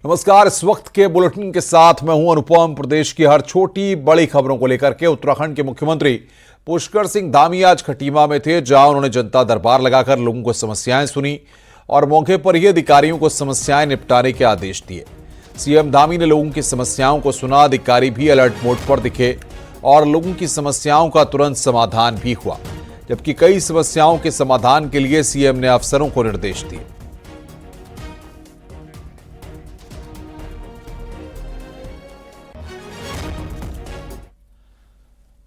नमस्कार। इस वक्त के बुलेटिन के साथ मैं हूं अनुपम। प्रदेश की हर छोटी बड़ी खबरों को लेकर के उत्तराखंड के मुख्यमंत्री पुष्कर सिंह धामी आज खटीमा में थे, जहां उन्होंने जनता दरबार लगाकर लोगों को समस्याएं सुनी और मौके पर ही अधिकारियों को समस्याएं निपटाने के आदेश दिए। सीएम धामी ने लोगों की समस्याओं को सुना, अधिकारी भी अलर्ट मोड पर दिखे और लोगों की समस्याओं का तुरंत समाधान भी हुआ, जबकि कई समस्याओं के समाधान के लिए सीएम ने अफसरों को निर्देश दिए।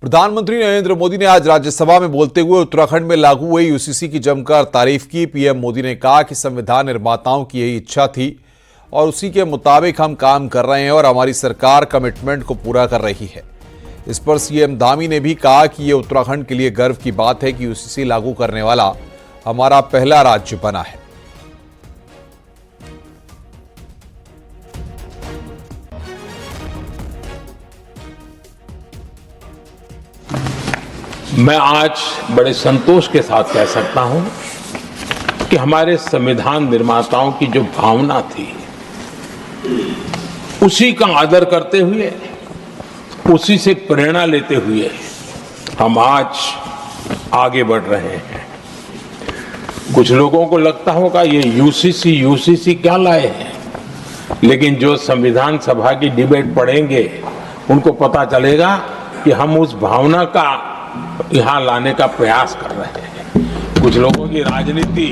प्रधानमंत्री नरेंद्र मोदी ने आज राज्यसभा में बोलते हुए उत्तराखंड में लागू हुई यूसीसी की जमकर तारीफ की। पीएम मोदी ने कहा कि संविधान निर्माताओं की यही इच्छा थी और उसी के मुताबिक हम काम कर रहे हैं और हमारी सरकार कमिटमेंट को पूरा कर रही है। इस पर सीएम धामी ने भी कहा कि यह उत्तराखंड के लिए गर्व की बात है कि यूसीसी लागू करने वाला हमारा पहला राज्य बना है। मैं आज बड़े संतोष के साथ कह सकता हूं कि हमारे संविधान निर्माताओं की जो भावना थी, उसी का आदर करते हुए, उसी से प्रेरणा लेते हुए हम आज आगे बढ़ रहे हैं। कुछ लोगों को लगता होगा ये यूसीसी क्या लाए हैं, लेकिन जो संविधान सभा की डिबेट पढ़ेंगे उनको पता चलेगा कि हम उस भावना का यहां लाने का प्रयास कर रहे हैं। कुछ लोगों की राजनीति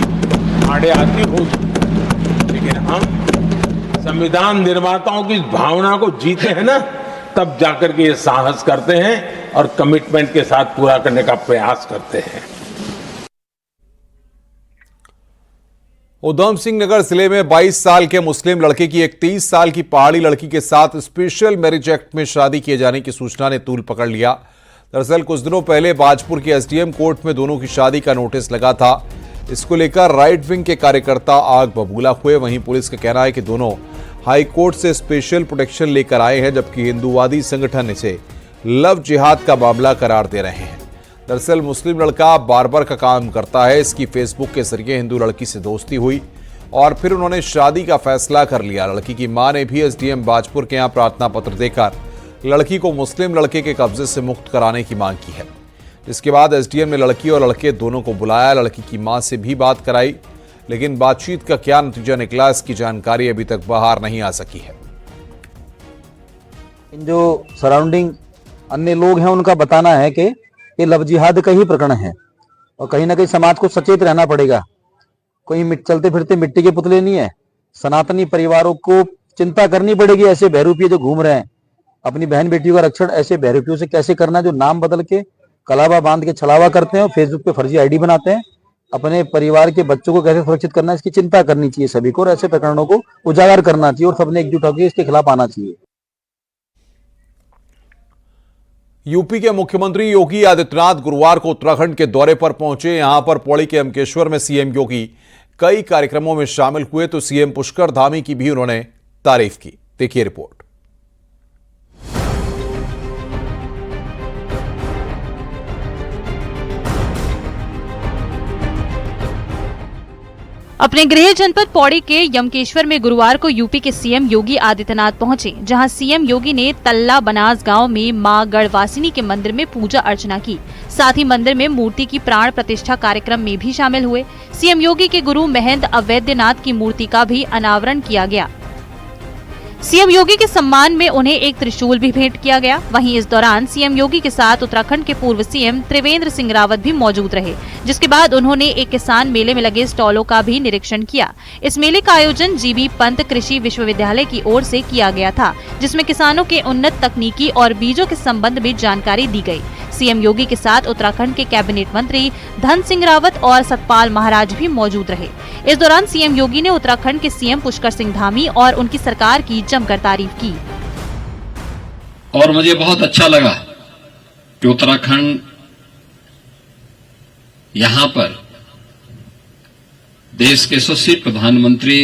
आड़े आती होगी, लेकिन हम संविधान निर्माताओं की भावना को जीते हैं ना, तब जाकर के ये साहस करते हैं और कमिटमेंट के साथ पूरा करने का प्रयास करते हैं। उधम सिंह नगर जिले में 22 साल के मुस्लिम लड़के की एक 30 साल की पहाड़ी लड़की के साथ स्पेशल मैरिज एक्ट में शादी किए जाने की सूचना ने तूल पकड़ लिया। दरअसल कुछ दिनों पहले बाजपुर के एसडीएम कोर्ट में दोनों की शादी का नोटिस लगा था। इसको लेकर राइट विंग के कार्यकर्ता आग बबूला हुए। वहीं पुलिस का कहना है कि दोनों हाई कोर्ट से स्पेशल प्रोटेक्शन लेकर आए हैं, जबकि हिंदूवादी संगठन इसे लव जिहाद का मामला करार दे रहे हैं। दरअसल मुस्लिम लड़का बार्बर का काम करता है। इसकी फेसबुक के जरिए हिंदू लड़की से दोस्ती हुई और फिर उन्होंने शादी का फैसला कर लिया। लड़की की मां ने भी एसडीएम बाजपुर के यहां प्रार्थना पत्र देकर लड़की को मुस्लिम लड़के के कब्जे से मुक्त कराने की मांग की है, जिसके बाद एसडीएम ने लड़की और लड़के दोनों को बुलाया। लड़की की मां से भी बात कराई, लेकिन बातचीत का क्या नतीजा निकला, इसकी जानकारी अभी तक बाहर नहीं आ सकी है। जो सराउंडिंग अन्य लोग हैं उनका बताना है कि ये लव जिहाद का ही प्रकरण है और कहीं ना कहीं समाज को सचेत रहना पड़ेगा। कोई चलते फिरते मिट्टी के पुतले नहीं है। सनातनी परिवारों को चिंता करनी पड़ेगी। ऐसे बहरूपिये जो घूम रहे हैं, अपनी बहन बेटियों का रक्षण ऐसे बहरूपियों से कैसे करना, जो नाम बदल के कलावा बांध के छलावा करते हैं और फेसबुक पे फर्जी आईडी बनाते हैं। अपने परिवार के बच्चों को कैसे सुरक्षित करना, इसकी चिंता करनी चाहिए सभी को और ऐसे प्रकरणों को उजागर करना चाहिए और सबने एकजुट होकर इसके खिलाफ आना चाहिए। यूपी के मुख्यमंत्री योगी आदित्यनाथ गुरुवार को उत्तराखंड के दौरे पर पहुंचे। यहां पर पौड़ी के यमकेश्वर में सीएम योगी कई कार्यक्रमों में शामिल हुए, तो सीएम पुष्कर धामी की भी उन्होंने तारीफ की। देखिए रिपोर्ट। अपने गृह जनपद पौड़ी के यमकेश्वर में गुरुवार को यूपी के सीएम योगी आदित्यनाथ पहुंचे, जहां सीएम योगी ने तल्ला बनास गांव में मां गढ़वासिनी के मंदिर में पूजा अर्चना की। साथ ही मंदिर में मूर्ति की प्राण प्रतिष्ठा कार्यक्रम में भी शामिल हुए। सीएम योगी के गुरु महंत अवैधनाथ की मूर्ति का भी अनावरण किया गया। सीएम योगी के सम्मान में उन्हें एक त्रिशूल भी भेंट किया गया। वहीं इस दौरान सीएम योगी के साथ उत्तराखंड के पूर्व सीएम त्रिवेंद्र सिंह रावत भी मौजूद रहे, जिसके बाद उन्होंने एक किसान मेले में लगे स्टॉलों का भी निरीक्षण किया। इस मेले का आयोजन जीबी पंत कृषि विश्वविद्यालय की ओर से किया गया था, जिसमें किसानों के उन्नत तकनीकी और बीजों के संबंध में जानकारी दी गई। सीएम योगी के साथ उत्तराखंड के कैबिनेट मंत्री धन सिंह रावत और सतपाल महाराज भी मौजूद रहे। इस दौरान सीएम योगी ने उत्तराखंड के सीएम पुष्कर सिंह धामी और उनकी सरकार की जमकर तारीफ की। और मुझे बहुत अच्छा लगा कि उत्तराखंड यहां पर देश के यशस्वी प्रधानमंत्री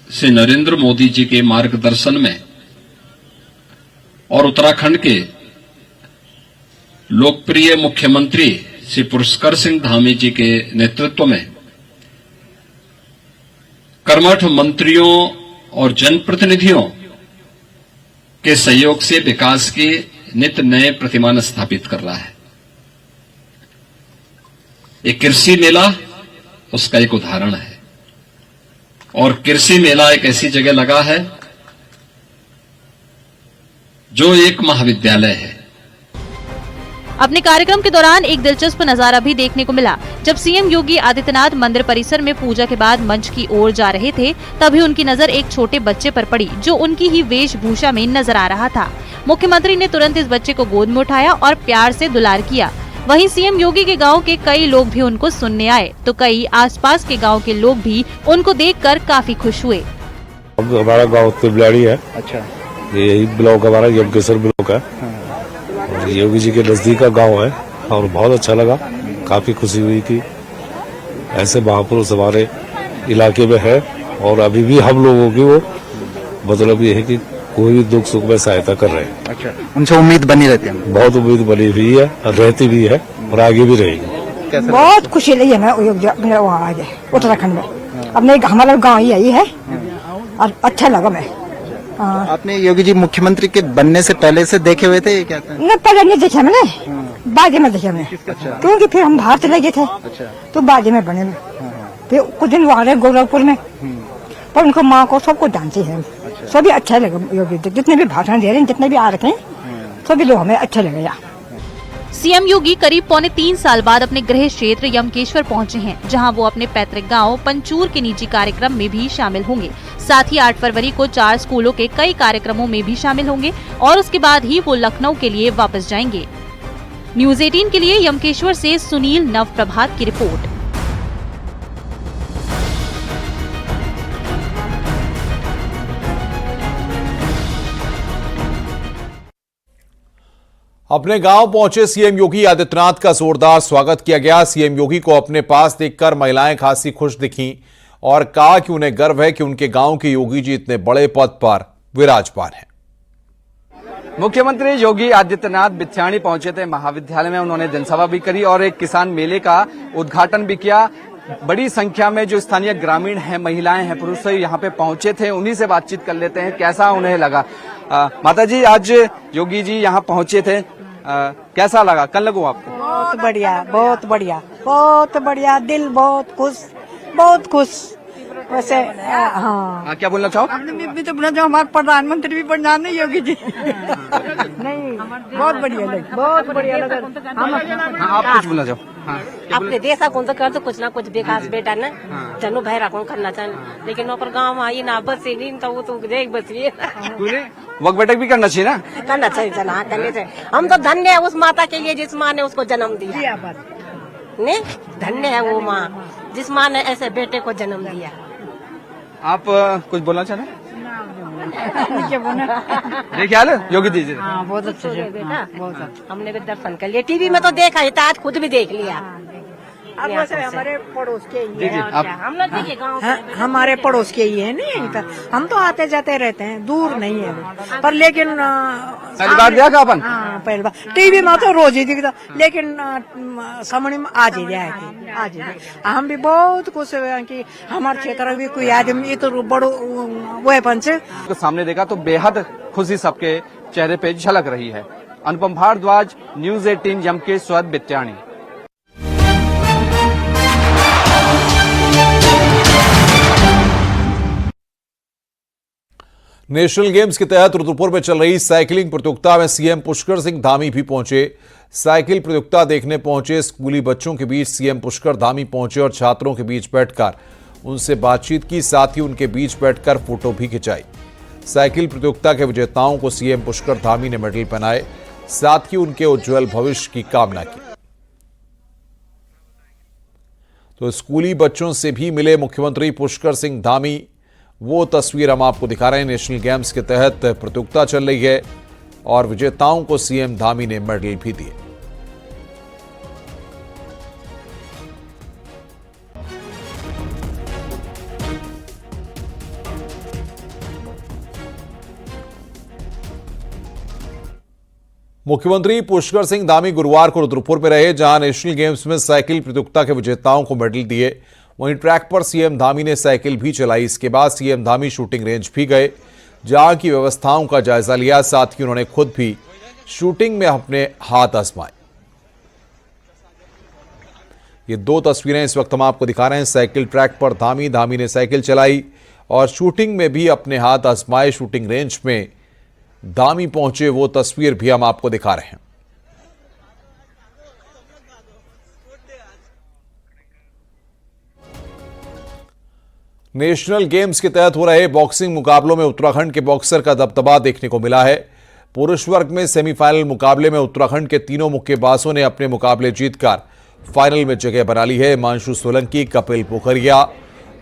श्री नरेंद्र मोदी जी के मार्गदर्शन में और उत्तराखंड के लोकप्रिय मुख्यमंत्री श्री पुष्कर सिंह धामी जी के नेतृत्व में कर्मठ मंत्रियों और जनप्रतिनिधियों के सहयोग से विकास के नित नए प्रतिमान स्थापित कर रहा है। एक कृषि मेला उसका एक उदाहरण है, और कृषि मेला एक ऐसी जगह लगा है जो एक महाविद्यालय है। अपने कार्यक्रम के दौरान एक दिलचस्प नजारा भी देखने को मिला। जब सीएम योगी आदित्यनाथ मंदिर परिसर में पूजा के बाद मंच की ओर जा रहे थे, तभी उनकी नजर एक छोटे बच्चे पर पड़ी जो उनकी ही वेशभूषा में नजर आ रहा था। मुख्यमंत्री ने तुरंत इस बच्चे को गोद में उठाया और प्यार से दुलार किया। वहीं सीएम योगी के गांव के कई लोग भी उनको सुनने आए, तो कई आसपास के गांव के लोग भी उनको देखकर काफी खुश हुए। अब हमारा गांव तिबलाड़ी है। अच्छा। यही ब्लॉक हमारा यमकेश्वर ब्लॉक है। और योगी जी के नजदीक का गांव है और बहुत अच्छा लगा, काफी खुशी हुई कि ऐसे महापुरुष हमारे इलाके में है। और अभी भी हम लोगों की वो मतलब ये है कि कोई भी दुख सुख में सहायता कर रहे हैं। अच्छा, उनसे उम्मीद बनी रहती है। बहुत उम्मीद बनी हुई है और रहती भी है और आगे भी रहेगी। बहुत खुशी लगी हमें वहाँ आज उत्तराखंड में। अपने हमारा गाँव ही यही है और अच्छा लगा मैं। आपने योगी जी मुख्यमंत्री के बनने से पहले से देखे हुए थे क्या? न पहले नहीं देखा मैंने, बाद में देखा मैंने। क्योंकि फिर हम बाहर चले गए थे तो बाद में बने में। फिर कुछ दिन वहाँ रहे गोरखपुर में, पर उनको माँ को सबको जानते हैं। सभी अच्छा लगा योगी जी, जितने भी भाषण दे रहे हैं, जितने भी आ रखे हैं, सभी लोग हमें अच्छा लगे। सीएम योगी करीब 3.25 साल बाद अपने गृह क्षेत्र यमकेश्वर पहुंचे हैं, जहां वो अपने पैतृक गांव पंचूर के निजी कार्यक्रम में भी शामिल होंगे। साथ ही 8 फरवरी को 4 स्कूलों के कई कार्यक्रमों में भी शामिल होंगे और उसके बाद ही वो लखनऊ के लिए वापस जाएंगे। न्यूज़ 18 के लिए यमकेश्वर से सुनील नवप्रभात की रिपोर्ट। अपने गांव पहुंचे सीएम योगी आदित्यनाथ का जोरदार स्वागत किया गया। सीएम योगी को अपने पास देखकर महिलाएं खासी खुश दिखीं और कहा कि उन्हें गर्व है कि उनके गांव के योगी जी इतने बड़े पद पर विराजमान हैं। मुख्यमंत्री योगी आदित्यनाथ बिछाणी पहुंचे थे महाविद्यालय में। उन्होंने जनसभा भी करी और एक किसान मेले का उद्घाटन भी किया। बड़ी संख्या में जो स्थानीय ग्रामीण हैं, महिलाएं हैं, पुरुष यहाँ पे पहुंचे थे। उन्हीं से बातचीत कर लेते हैं, कैसा उन्हें लगा। माता जी, आज योगी जी यहाँ पहुंचे थे, कैसा लगा? कल लगू आपको? बहुत बढ़िया, बहुत बढ़िया, बहुत बढ़िया। दिल बहुत खुश, बहुत खुश। वैसे हाँ, क्या बोलना चाहो? मैं तो बोला जो हमारे प्रधानमंत्री भी बनना नहीं योगी जी। नहीं, बहुत बढ़िया लगा, बहुत बढ़िया लगा। आप कुछ बोलना चाहो? अपने देशा कौन सा कर तो कुछ ना कुछ विकास बेटा ना जनु भैरा कौन करना चाहिए, लेकिन ओकर गाँव में आई ना बस नहीं तो वो तो देख बस ये वक्त बैठक भी करना चाहिए ना? करना चाहिए, चला करने चाहिए। हम तो धन्य है उस माता के लिए जिस माँ ने उसको जन्म दिया। नहीं, धन्य है वो माँ जिस माँ ने ऐसे बेटे को जन्म दिया। आप कुछ बोलना चाह रहे? देखिए हाल योगी जी। बहुत अच्छे से देखा, बहुत अच्छा। हमने भी दर्शन कर लिया, टीवी में तो देखा ही था, आज खुद भी देख लिया। हमारे पड़ोस के ही है, हम लोग देखे गाँव हमारे पड़ोस के ही है। नहीं, हम तो आते जाते रहते हैं, दूर नहीं है। पर लेकिन पहली बार देखा अपन? हाँ, पहली बार टीवी में तो रोज ही दिखता, लेकिन समझ में आज ही जाए थे, आज ही। हम भी बहुत खुश हुए कि हमारे क्षेत्र भी कोई आदमी तो बड़ो वो पंच को सामने देखा तो बेहद खुशी सबके चेहरे पे झलक रही है। Anupam Bhardwaj, news 18 Yamkeshwar Bichhani. National games के तहत रुद्रपुर में चल रही साइकिलिंग प्रतियोगिता में सीएम पुष्कर सिंह धामी भी पहुंचे। साइकिल प्रतियोगिता देखने पहुंचे स्कूली बच्चों के बीच सीएम पुष्कर धामी पहुंचे और छात्रों के बीच बैठकर उनसे बातचीत की, साथ ही उनके बीच बैठकर फोटो भी खिंचाई। साइकिल प्रतियोगिता के विजेताओं को सीएम पुष्कर धामी ने मेडल पहनाए, साथ ही उनके उज्जवल भविष्य की कामना की। तो स्कूली बच्चों से भी मिले मुख्यमंत्री पुष्कर सिंह धामी। वो तस्वीर हम आपको दिखा रहे हैं। नेशनल गेम्स के तहत प्रतियोगिता चल रही है और विजेताओं को सीएम धामी ने मेडल भी दिए। मुख्यमंत्री पुष्कर सिंह धामी गुरुवार को रुद्रपुर में रहे, जहां नेशनल गेम्स में साइकिल प्रतियोगिता के विजेताओं को मेडल दिए। वहीं ट्रैक पर सीएम धामी ने साइकिल भी चलाई। इसके बाद सीएम धामी शूटिंग रेंज भी गए, जहां की व्यवस्थाओं का जायजा लिया। साथ ही उन्होंने खुद भी शूटिंग में अपने हाथ आजमाए। ये दो तस्वीरें इस वक्त हम आपको दिखा रहे हैं। साइकिल ट्रैक पर धामी ने साइकिल चलाई और शूटिंग में भी अपने हाथ आजमाए। शूटिंग रेंज में धामी पहुंचे, वो तस्वीर भी हम आपको दिखा रहे हैं। नेशनल गेम्स के तहत हो रहे बॉक्सिंग मुकाबलों में उत्तराखंड के बॉक्सर का दबदबा देखने को मिला है। पुरुष वर्ग में सेमीफाइनल मुकाबले में उत्तराखंड के तीनों मुक्केबाजों ने अपने मुकाबले जीतकर फाइनल में जगह बना ली है। हिमांशु सोलंकी, कपिल पोखरिया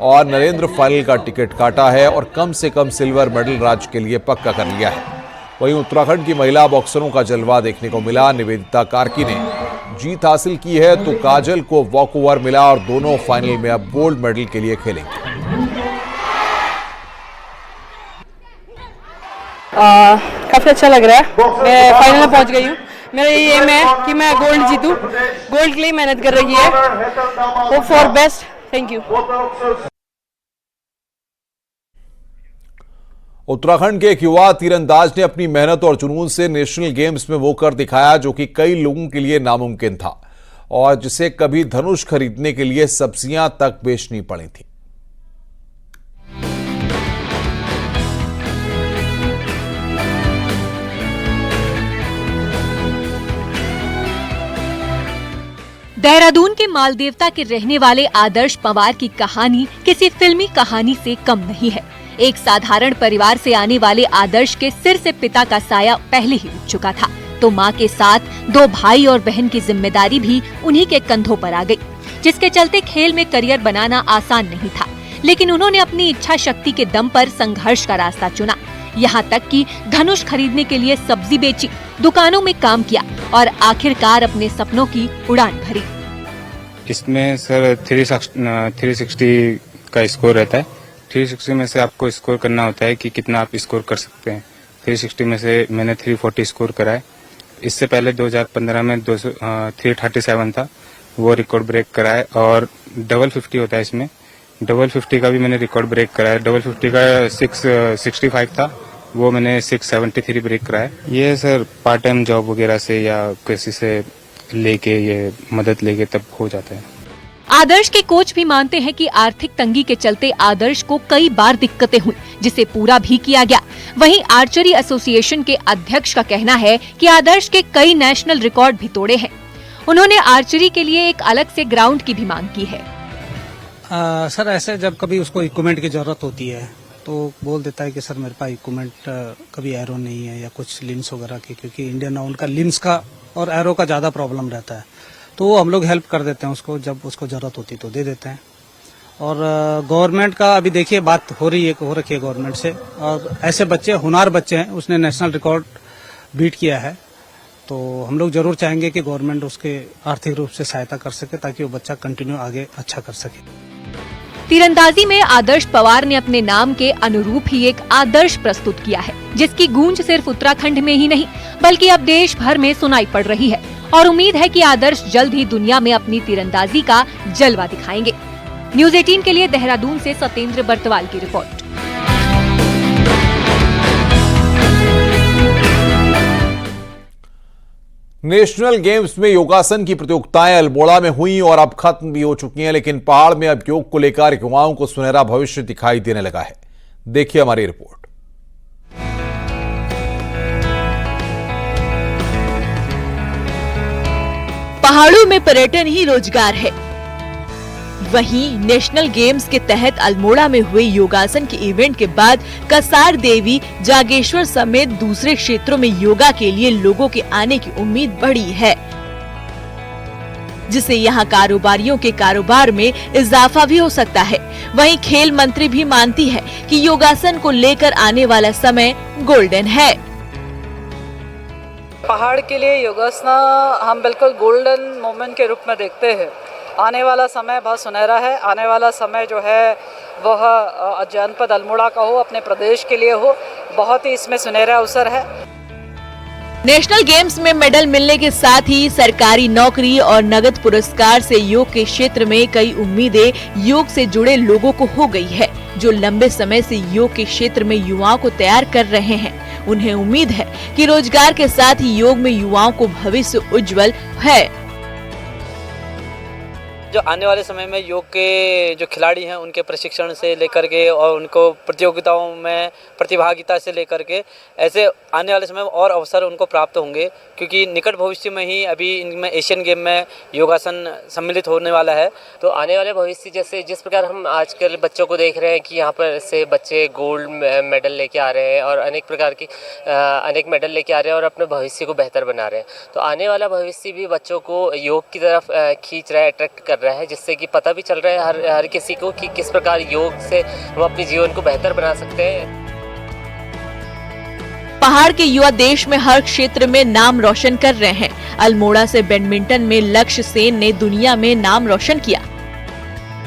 और नरेंद्र फाइनल का टिकट काटा है और कम से कम सिल्वर मेडल राज्य के लिए पक्का कर लिया है। वहीं उत्तराखंड की महिला बॉक्सरों का जलवा देखने को मिला। निवेदिता कार्की ने जीत हासिल की है तो काजल को वॉकओवर मिला और दोनों फाइनल में अब गोल्ड मेडल के लिए खेलेंगे। काफी अच्छा लग रहा है। मैं फाइनल में पहुंच गई हूँ। मेरा ये एम है कि मैं गोल्ड जीतूं। गोल्ड के लिए मेहनत कर रही है। Hope for best. Thank you. Uttarakhand के एक युवा तीरंदाज ने अपनी मेहनत और जुनून से नेशनल गेम्स में वो कर दिखाया जो कि कई लोगों के लिए नामुमकिन था और जिसे कभी धनुष खरीदने के लिए सब्जियां तक बेचनी पड़ी थी। देहरादून के मालदेवता के रहने वाले आदर्श पवार की कहानी किसी फिल्मी कहानी से कम नहीं है। एक साधारण परिवार से आने वाले आदर्श के सिर से पिता का साया पहले ही उठ चुका था, तो मां के साथ दो भाई और बहन की जिम्मेदारी भी उन्हीं के कंधों पर आ गई, जिसके चलते खेल में करियर बनाना आसान नहीं था। लेकिन उन्होंने अपनी इच्छा शक्ति के दम पर संघर्ष का रास्ता चुना। यहाँ तक कि धनुष खरीदने के लिए सब्जी बेची, दुकानों में काम किया और आखिरकार अपने सपनों की उड़ान भरी। इसमें सर 360 का स्कोर रहता है। 360 में से आपको स्कोर करना होता है कि कितना आप स्कोर कर सकते हैं। 360 में से मैंने 340 स्कोर करा है। इससे पहले 2015 में 337 था, वो रिकॉर्ड ब्रेक करा है। और डबल 50 होता है इसमें, डबल 50 का भी मैंने रिकॉर्ड ब्रेक करा है। डबल 50 का 665 था, वो मैंने 673 ब्रेक करा है। ये सर पार्ट टाइम जॉब वगैरह से या किसी से लेके ये मदद लेके तब हो जाता है। आदर्श के कोच भी मानते हैं कि आर्थिक तंगी के चलते आदर्श को कई बार दिक्कतें हुई, जिसे पूरा भी किया गया। वहीं आर्चरी एसोसिएशन के अध्यक्ष का कहना है कि आदर्श के कई नेशनल रिकॉर्ड भी तोड़े हैं। उन्होंने आर्चरी के लिए एक अलग से ग्राउंड की भी मांग की है। सर ऐसे जब कभी उसको इक्विपमेंट की जरूरत होती है तो बोल देता है कि सर मेरे पास इक्विपमेंट कभी एरो नहीं है या कुछ लिंस वगैरह की, क्योंकि इंडियन राउंड का लिंस का और एरो का ज्यादा प्रॉब्लम रहता है, तो वो हम लोग हेल्प कर देते हैं उसको, जब उसको जरूरत होती तो दे देते हैं। और गवर्नमेंट का अभी देखिए बात हो रही है, हो रखी है गवर्नमेंट से, और ऐसे बच्चे होनहार बच्चे हैं, उसने नेशनल रिकॉर्ड बीट किया है, तो हम लोग जरूर चाहेंगे कि गवर्नमेंट उसके आर्थिक रूप से सहायता कर सके ताकि वो बच्चा कंटिन्यू आगे अच्छा कर सके। तीरंदाजी में आदर्श पवार ने अपने नाम के अनुरूप ही एक आदर्श प्रस्तुत किया है, जिसकी गूंज सिर्फ उत्तराखंड में ही नहीं बल्कि अब देश भर में सुनाई पड़ रही है। और उम्मीद है कि आदर्श जल्द ही दुनिया में अपनी तीरंदाजी का जलवा दिखाएंगे। न्यूज़ 18 के लिए देहरादून से सत्येंद्र बर्तवाल की रिपोर्ट। नेशनल गेम्स में योगासन की प्रतियोगिताएं अल्मोड़ा में हुई और अब खत्म भी हो चुकी हैं, लेकिन पहाड़ में अब योग को लेकर युवाओं को सुनहरा भविष्य दिखाई देने लगा है। देखिए हमारी रिपोर्ट। पहाड़ों में पर्यटन ही रोजगार है। वहीं नेशनल गेम्स के तहत अल्मोड़ा में हुए योगासन के इवेंट के बाद कसार देवी, जागेश्वर समेत दूसरे क्षेत्रों में योगा के लिए लोगों के आने की उम्मीद बढ़ी है, जिससे यहां कारोबारियों के कारोबार में इजाफा भी हो सकता है। वहीं खेल मंत्री भी मानती है कि योगासन को लेकर आने वाला समय गोल्डन है। पहाड़ के लिए योगासन हम बिल्कुल गोल्डन मोमेंट के रूप में देखते हैं। आने वाला समय बहुत सुनहरा है। आने वाला समय जो है वह जनपद अल्मोड़ा का हो, अपने प्रदेश के लिए हो, बहुत ही इसमें सुनहरा अवसर है। नेशनल गेम्स में मेडल मिलने के साथ ही सरकारी नौकरी और नगद पुरस्कार से योग के क्षेत्र में कई उम्मीदें योग से जुड़े लोगों को हो गई है, जो लंबे समय से योग के क्षेत्र में युवाओं को तैयार कर रहे हैं। उन्हें उम्मीद है कि रोजगार के साथ ही योग में युवाओं को भविष्य उज्जवल है। जो आने वाले समय में योग के जो खिलाड़ी हैं उनके प्रशिक्षण से लेकर के और उनको प्रतियोगिताओं में प्रतिभागिता से लेकर के ऐसे आने वाले समय में और अवसर उनको प्राप्त होंगे, क्योंकि निकट भविष्य में ही अभी इनमें एशियन गेम में योगासन सम्मिलित होने वाला है। तो आने वाले भविष्य जैसे जिस प्रकार हम आजकल बच्चों को देख रहे हैं कि यहाँ पर से बच्चे गोल्ड मेडल लेके आ रहे हैं और अनेक प्रकार की अनेक मेडल लेके आ रहे हैं और अपने भविष्य को बेहतर बना रहे हैं, तो आने वाला भविष्य भी बच्चों को योग की तरफ खींच रहा है, अट्रैक्ट कर रहा है, जिससे कि पता भी चल रहा है हर किसी को कि किस प्रकार योग से हम अपने जीवन को बेहतर बना सकते हैं। पहाड़ के युवा देश में हर क्षेत्र में नाम रोशन कर रहे हैं। अल्मोड़ा से बैडमिंटन में लक्ष्य सेन ने दुनिया में नाम रोशन किया,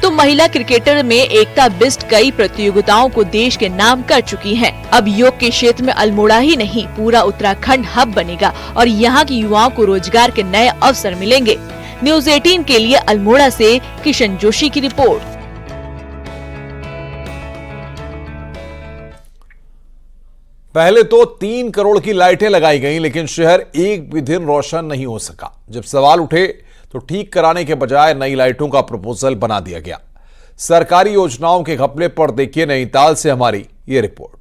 तो महिला क्रिकेटर में एकता बिष्ट कई प्रतियोगिताओं को देश के नाम कर चुकी हैं। अब योग के क्षेत्र में अल्मोड़ा ही नहीं पूरा उत्तराखंड हब बनेगा और यहाँ की युवाओं को रोजगार के नए अवसर मिलेंगे। न्यूज़ 18 के लिए अल्मोड़ा से किशन जोशी की रिपोर्ट। पहले तो 3 करोड़ की लाइटें लगाई गईं, लेकिन शहर एक भी दिन रोशन नहीं हो सका। जब सवाल उठे तो ठीक कराने के बजाय नई लाइटों का प्रपोजल बना दिया गया। सरकारी योजनाओं के घपले पर देखिए नैनीताल से हमारी ये रिपोर्ट।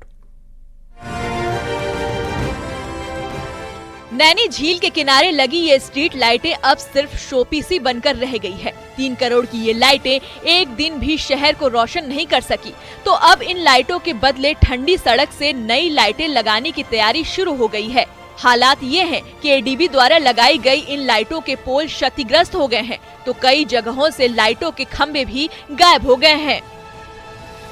नैनी झील के किनारे लगी ये स्ट्रीट लाइटें अब सिर्फ शोपीस ही बनकर रह गई है। 3 करोड़ की ये लाइटें एक दिन भी शहर को रोशन नहीं कर सकी, तो अब इन लाइटों के बदले ठंडी सड़क से नई लाइटें लगाने की तैयारी शुरू हो गई है। हालात ये हैं कि एडीबी द्वारा लगाई गई इन लाइटों के पोल क्षतिग्रस्त हो गए हैं, तो कई जगहों से लाइटों के खंभे भी गायब हो गए हैं।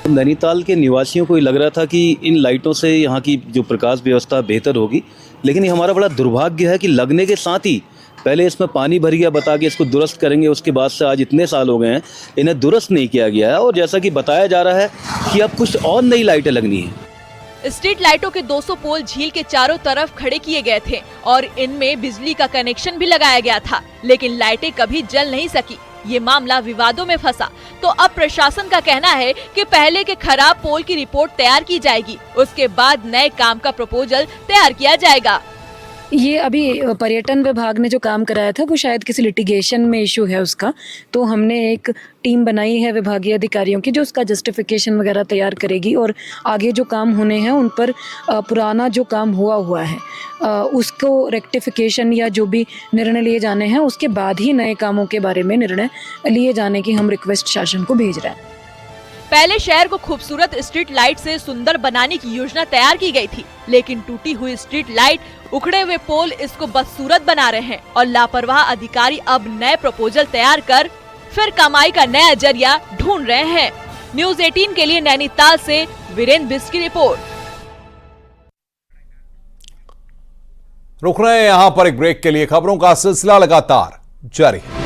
नैनीताल के निवासियों को लग रहा था कि इन लाइटों से यहाँ की जो प्रकाश व्यवस्था बेहतर होगी, लेकिन ये हमारा बड़ा दुर्भाग्य है कि लगने के साथ ही पहले इसमें पानी भर गया बता के इसको दुरुस्त करेंगे, उसके बाद से आज इतने साल हो गए हैं इन्हें दुरुस्त नहीं किया गया है। और जैसा कि बताया जा रहा है कि अब कुछ और नई लाइटें लगनी है। स्ट्रीट लाइटों के 200 पोल झील के चारों तरफ खड़े किए गए थे और इनमें बिजली का कनेक्शन भी लगाया गया था, लेकिन लाइटें कभी जल नहीं सकी। ये मामला विवादों में फंसा, तो अब प्रशासन का कहना है कि पहले के खराब पोल की रिपोर्ट तैयार की जाएगी, उसके बाद नए काम का प्रपोजल तैयार किया जाएगा। ये अभी पर्यटन विभाग ने जो काम कराया था वो शायद किसी लिटिगेशन में इशू है उसका, तो हमने एक टीम बनाई है विभागीय अधिकारियों की जो उसका जस्टिफिकेशन वगैरह तैयार करेगी और आगे जो काम होने हैं उन पर पुराना जो काम हुआ है उसको रेक्टिफिकेशन या जो भी निर्णय लिए जाने हैं उसके बाद ही नए कामों के बारे में निर्णय लिए जाने की हम रिक्वेस्ट शासन को भेज रहे हैं। पहले शहर को खूबसूरत स्ट्रीट लाइट से सुंदर बनाने की योजना तैयार की गई थी, लेकिन टूटी हुई स्ट्रीट लाइट, उखड़े हुए पोल इसको बदसूरत बना रहे हैं और लापरवाह अधिकारी अब नए प्रपोजल तैयार कर फिर कमाई का नया जरिया ढूंढ रहे हैं। न्यूज़ 18 के लिए नैनीताल से वीरेंद्र बिष्ट की रिपोर्ट। रुक रहे हैं यहां पर एक ब्रेक के लिए। खबरों का सिलसिला लगातार जारी है।